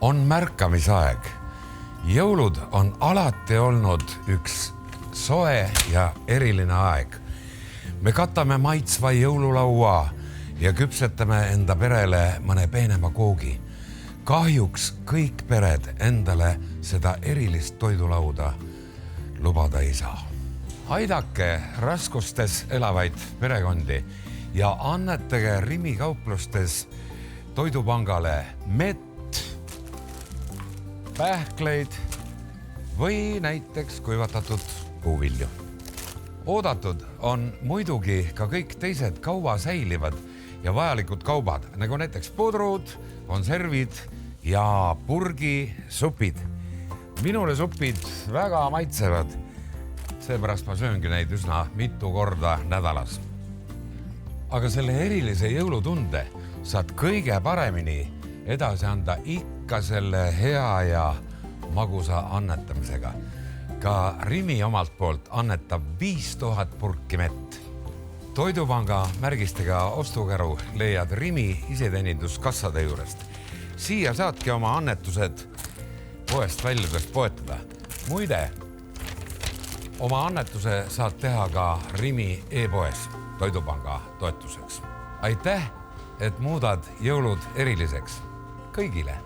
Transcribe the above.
On märkamisaeg. Jõulud on alati olnud üks soe ja eriline aeg. Me katame maitsva jõululaua ja küpsetame enda perele mõne peenema koogi. Kahjuks kõik pered endale seda erilist toidulauda lubada ei saa. Aidake raskustes elavaid perekondi ja annetage Rimi kauplustes Toidupangale mett, pähkleid või näiteks kuivatatud puuvilju. Oodatud on muidugi ka kõik teised kaua säilivad ja vajalikud kaubad, nagu näiteks pudrud, konservid ja purgisupid. Minule supid väga maitsevad, seepärast ma sööngi neid üsna mitu korda nädalas. Aga selle erilise jõulutunde saad kõige paremini edasi anda ikka selle hea ja magusa annetamisega. Ka Rimi omalt poolt annetab 5000 purki mett. Toidupanga märgistega ostukäru leiad Rimi iseteeninduskassade juurest. Siia saadki oma annetused poest väljudest poetada. Muide, oma annetuse saad teha ka Rimi e-poes Toidupanga toetuseks. Aitäh, et muudad jõulud eriliseks kõigile.